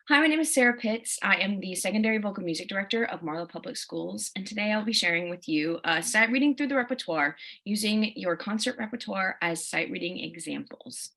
Hi, my name is Sarah Pitts. I am the secondary vocal music director of Marlow Public Schools, and today I'll be sharing with you sight reading through the repertoire using your concert repertoire as sight reading examples.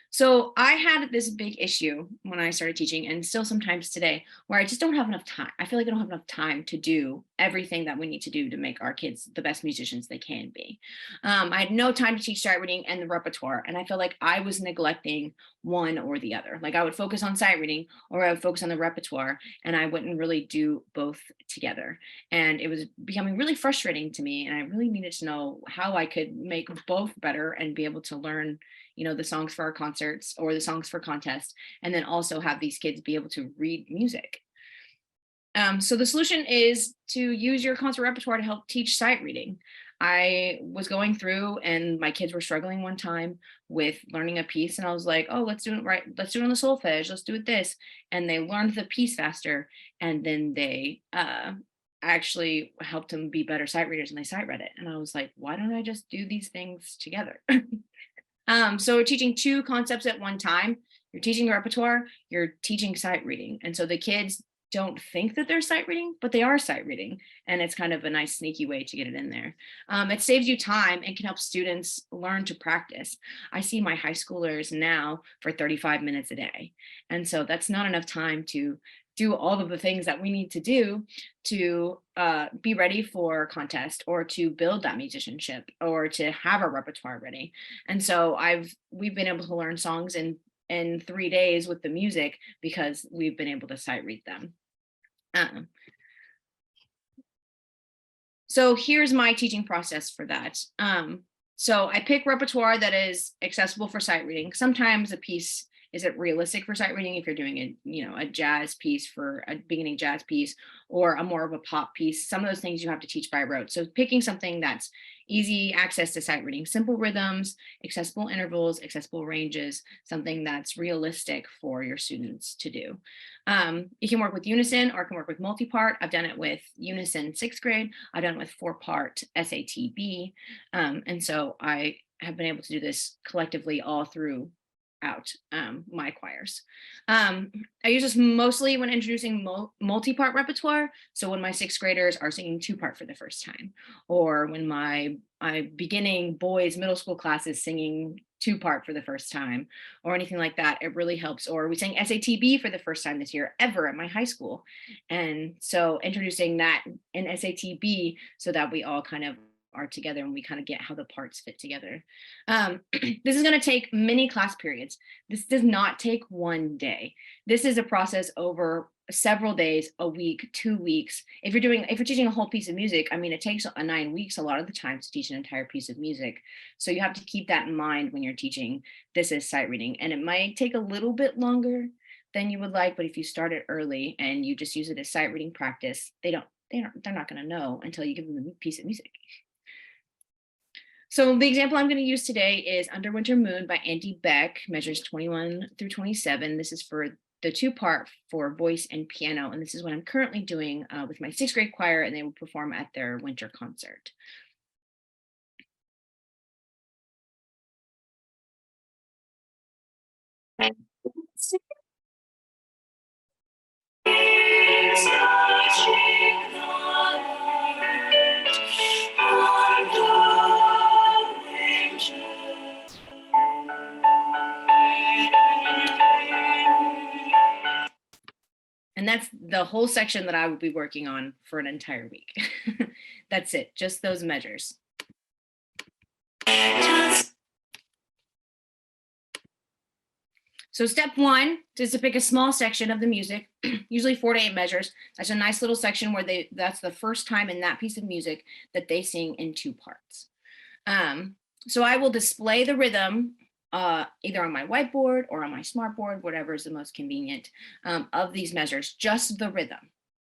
So I had this big issue when I started teaching, and still sometimes today, where I just don't have enough time. I feel like I don't have enough time to do everything that we need to do to make our kids the best musicians they can be. I had no time to teach sight reading and the repertoire, and I feel like I was neglecting one or the other. Like I would focus on sight reading or I would focus on the repertoire, and I wouldn't really do both together. And it was becoming really frustrating to me, and I really needed to know how I could make both better and be able to learn the songs for our concerts or the songs for contests, and then also have these kids be able to read music. So the solution is to use your concert repertoire to help teach sight reading. I was going through and my kids were struggling one time with learning a piece, and I was like, oh, let's do it right. Let's do it on the solfege. Let's do it this. And they learned the piece faster. And then they actually helped them be better sight readers, and they sight read it. And I was like, why don't I just do these things together? So we're teaching two concepts at one time. You're teaching repertoire, you're teaching sight reading. And so the kids don't think that they're sight reading, but they are sight reading. And it's kind of a nice sneaky way to get it in there. It saves you time and can help students learn to practice. I see my high schoolers now for 35 minutes a day. And so that's not enough time to do all of the things that we need to do to be ready for contest or to build that musicianship or to have our repertoire ready. And so we've been able to learn songs in 3 days with the music because we've been able to sight read them. So here's my teaching process for that. So I pick repertoire that is accessible for sight reading. Sometimes a piece isn't realistic for sight reading if you're doing a jazz piece for a beginning jazz piece or a more of a pop piece. Some of those things you have to teach by rote. So picking something that's easy access to sight reading, simple rhythms, accessible intervals, accessible ranges, something that's realistic for your students to do. You can work with unison or it can work with multi-part. I've done it with unison 6th grade. I've done it with 4-part SATB. And so I have been able to do this collectively all through my choirs. I use this mostly when introducing multi-part repertoire. So when my 6th graders are singing 2-part for the first time, or when my beginning boys middle school class is singing 2-part for the first time, or anything like that, it really helps. Or we sang SATB for the first time this year ever at my high school. And so introducing that in SATB so that we all kind of are together and we kind of get how the parts fit together. This is going to take many class periods. This does not take one day. This is a process over several days, a week, 2 weeks. If you're teaching a whole piece of music, I mean, it takes 9 weeks a lot of the time to teach an entire piece of music. So you have to keep that in mind when you're teaching. This is sight reading, and it might take a little bit longer than you would like, but if you start it early and you just use it as sight reading practice, they're not going to know until you give them a piece of music. So the example I'm going to use today is Under Winter Moon by Andy Beck, measures 21 through 27. This is for the 2-part for voice and piano. And this is what I'm currently doing with my 6th grade choir, and they will perform at their winter concert. And that's the whole section that I would be working on for an entire week. That's it, just those measures. So step 1 is to pick a small section of the music, usually 4 to 8 measures. That's a nice little section where that's the first time in that piece of music that they sing in 2 parts. So I will display the rhythm either on my whiteboard or on my smartboard, whatever is the most convenient, of these measures, just the rhythm,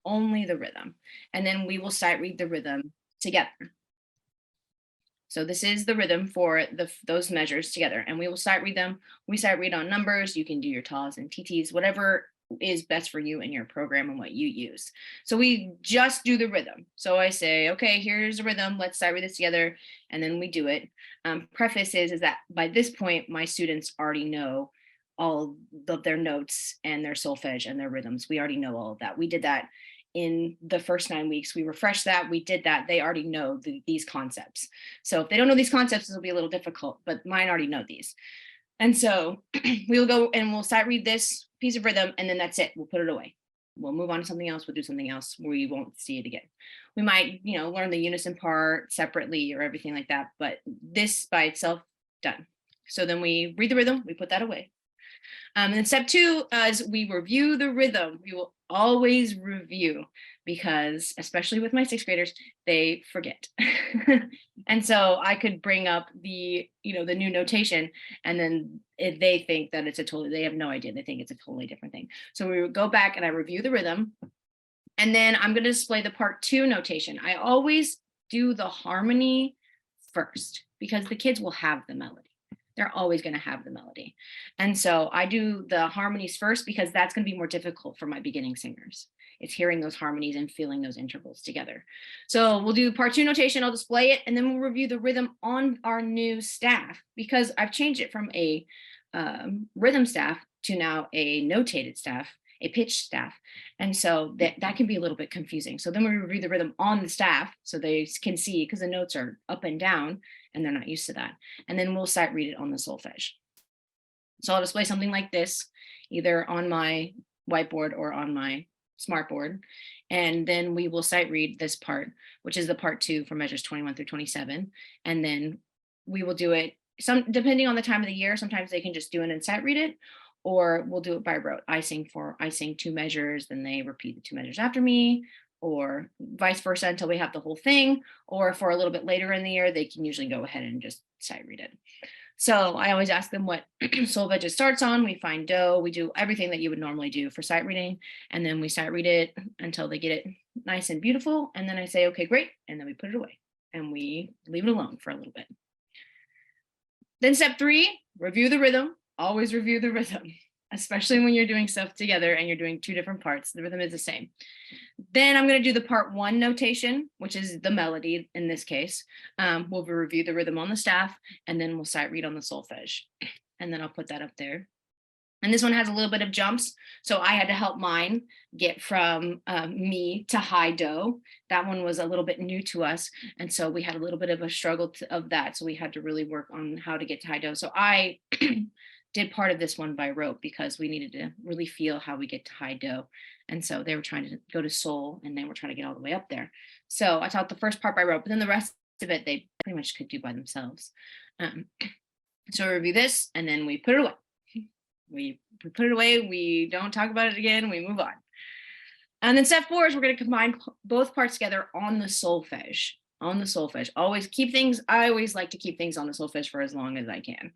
only the rhythm. And then we will sight read the rhythm together. So this is the rhythm for those measures together, and we will sight read them. We sight read on numbers. You can do your tas and TTs, whatever is best for you and your program and what you use. So we just do the rhythm. So I say, okay, here's a rhythm. Let's sight read this together, and then we do it. Preface is that by this point, my students already know all of their notes and their solfege and their rhythms. We already know all of that. We did that in the first 9 weeks. We refreshed that. We did that. They already know these concepts. So if they don't know these concepts, it'll be a little difficult, but mine already know these. And so we'll go and we'll sight read this piece of rhythm, and then that's it. We'll put it away. We'll move on to something else. We'll do something else. We won't see it again. We might, learn the unison part separately or everything like that, but this by itself, done. So then we read the rhythm, we put that away. And then step 2 is we review the rhythm. We will always review, because especially with my 6th graders, they forget. And so I could bring up the new notation, and then they think that they have no idea. They think it's a totally different thing. So we would go back and I review the rhythm, and then I'm going to display the part 2 notation. I always do the harmony first, because the kids will have the melody. They're always going to have the melody. And so I do the harmonies first, because that's going to be more difficult for my beginning singers. It's hearing those harmonies and feeling those intervals together. So we'll do part 2 notation. I'll display it, and then we'll review the rhythm on our new staff, because I've changed it from a rhythm staff to now a notated staff, a pitch staff. And so that can be a little bit confusing. So then we review the rhythm on the staff so they can see, because the notes are up and down and they're not used to that. And then we'll sight read it on the solfege. So I'll display something like this, either on my whiteboard or on my smartboard. And then we will sight read this part, which is the part 2 for measures 21 through 27. And then we will do it depending on the time of the year. Sometimes they can just do it and sight read it, or we'll do it by rote. I sing 2 measures, then they repeat the 2 measures after me, or vice versa until we have the whole thing. Or for a little bit later in the year, they can usually go ahead and just sight read it. So I always ask them what solfege it starts on. We find do. We do everything that you would normally do for sight reading, and then we sight read it until they get it nice and beautiful. And then I say, okay, great. And then we put it away and we leave it alone for a little bit. Then step 3, review the rhythm. Always review the rhythm, especially when you're doing stuff together and you're doing 2 different parts. The rhythm is the same. Then I'm going to do the part 1 notation, which is the melody in this case. We'll review the rhythm on the staff, and then we'll sight read on the solfege. And then I'll put that up there. And this one has a little bit of jumps. So I had to help mine get from me to high do. That one was a little bit new to us. And so we had a little bit of a struggle of that. So we had to really work on how to get to high do. So I did part of this one by rote, because we needed to really feel how we get to high do. And so they were trying to go to sol, and they were trying to get all the way up there. So I taught the first part by rote, but then the rest of it, they pretty much could do by themselves. So we review this, and then we put it away. We put it away. We don't talk about it again. We move on. And then step 4 is we're going to combine both parts together on the solfege. On the solfege. I always like to keep things on the solfege for as long as I can.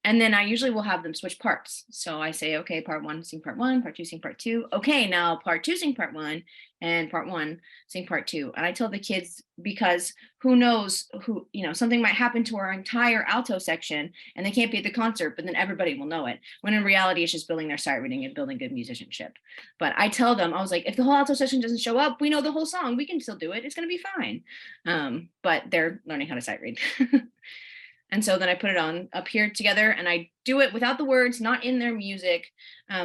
And then I usually will have them switch parts. So I say, okay, part 1, sing part 1, part 2, sing part 2. Okay, now part 2, sing part 1, and part 1, sing part 2. And I tell the kids, because who knows something might happen to our entire alto section and they can't be at the concert, but then everybody will know it. When in reality, it's just building their sight reading and building good musicianship. But I tell them, I was like, if the whole alto section doesn't show up, we know the whole song. We can still do it. It's going to be fine. But they're learning how to sight read. And so then I put it on up here together, and I do it without the words, not in their music,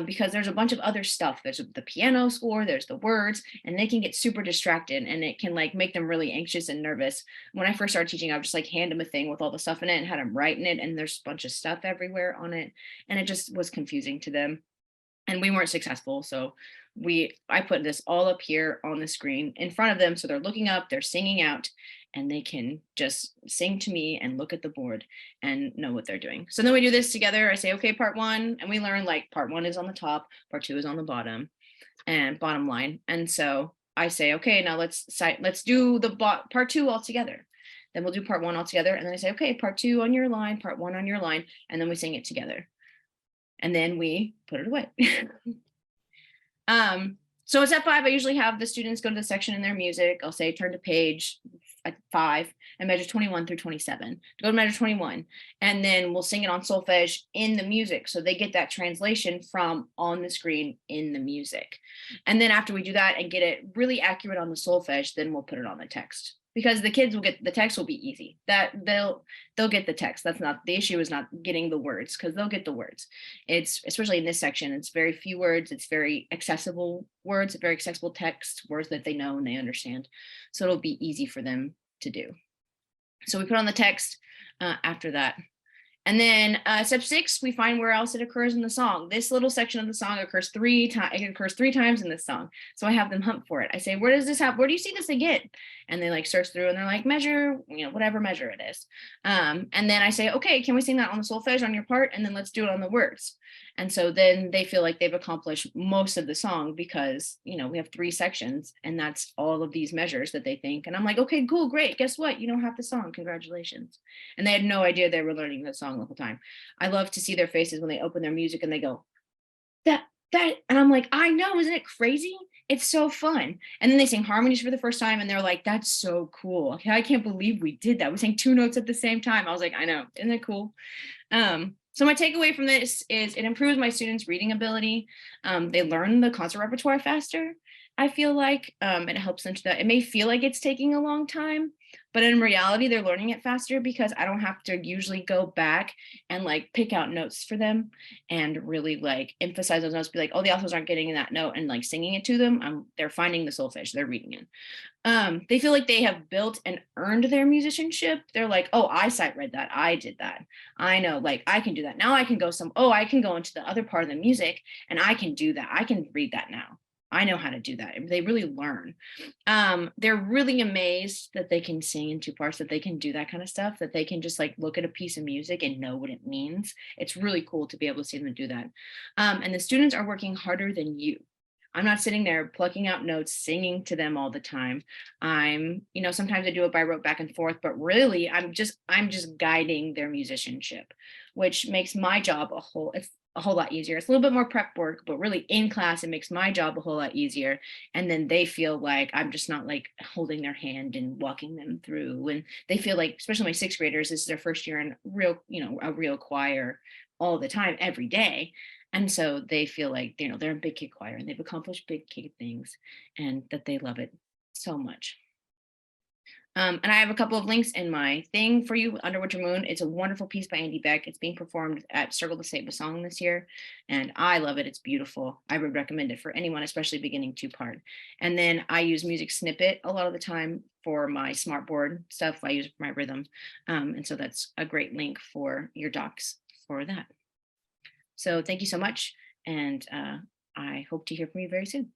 because there's a bunch of other stuff. There's the piano score, there's the words, and they can get super distracted, and it can make them really anxious and nervous. When I first started teaching, I would just hand them a thing with all the stuff in it and had them write in it, and there's a bunch of stuff everywhere on it, and it just was confusing to them. And we weren't successful. So I put this all up here on the screen in front of them. So they're looking up, they're singing out, and they can just sing to me and look at the board and know what they're doing. So then we do this together. I say, okay, part 1, and we learn part 1 is on the top, part 2 is on the bottom and bottom line. And so I say, okay, now let's do the part 2 all together. Then we'll do part 1 all together. And then I say, okay, part 2 on your line, part 1 on your line. And then we sing it together. And then we put it away. So at step 5, I usually have the students go to the section in their music. I'll say, turn to page 5 and measure 21 through 27. Go to measure 21. And then we'll sing it on solfege in the music. So they get that translation from on the screen in the music. And then after we do that and get it really accurate on the solfege, then we'll put it on the text. because the kids will get the text will be easy. That they'll get the text. That's not the issue, is not getting the words, because they'll get the words. It's especially in this section, it's very few words, it's very accessible words, very accessible text, words that they know and they understand. So it'll be easy for them to do. So we put on the text after that. And then step 6, we find where else it occurs in the song. This little section of the song occurs 3 times. It occurs 3 times in this song. So I have them hunt for it. I say, where does this happen? Where do you see this again? And they like search through and they're like, measure, whatever measure it is. And then I say, okay, can we sing that on the solfege on your part? And then let's do it on the words. And so then they feel like they've accomplished most of the song, because, we have 3 sections and that's all of these measures that they think. And I'm like, okay, cool, great. Guess what? You don't have the song. Congratulations. And they had no idea they were learning the song the whole time. I love to see their faces when they open their music and they go, that, and I'm like, I know, isn't it crazy? It's so fun. And then they sing harmonies for the first time and they're like, that's so cool. I can't believe we did that. We sang 2 notes at the same time. I was like, I know, isn't it cool? So my takeaway from this is it improves my students' reading ability. They learn the concert repertoire faster, I feel like. It helps them to that. It may feel like it's taking a long time, but in reality, they're learning it faster because I don't have to usually go back and like pick out notes for them and really like emphasize those notes, be like, oh, the authors aren't getting in that note, and like singing it to them. They're finding the solfege, they're reading it. They feel like they have built and earned their musicianship. They're like, oh, I sight read that. I did that. I know, like, I can do that. Now I can go I can go into the other part of the music and I can do that. I can read that now. I know how to do that. They really learn. They're really amazed that they can sing in 2 parts, that they can do that kind of stuff, that they can just like look at a piece of music and know what it means. It's really cool to be able to see them do that. And the students are working harder than you. I'm not sitting there plucking out notes, singing to them all the time. Sometimes I do it by rote back and forth, but really I'm just guiding their musicianship, which makes my job it's a whole lot easier. It's a little bit more prep work, but really in class, it makes my job a whole lot easier. And then they feel like I'm just not like holding their hand and walking them through. And they feel like, especially my 6th graders, this is their first year in a real choir all the time, every day. And so they feel like, they're a big kid choir and they've accomplished big kid things and that they love it so much. And I have a couple of links in my thing for you, Under Winter Moon. It's a wonderful piece by Andy Beck. It's being performed at Circle to Save a Song this year, and I love it. It's beautiful. I would recommend it for anyone, especially beginning 2-part. And then I use Music Snippet a lot of the time for my smartboard stuff. I use it for my rhythm. And so that's a great link for your docs for that. So thank you so much, and I hope to hear from you very soon.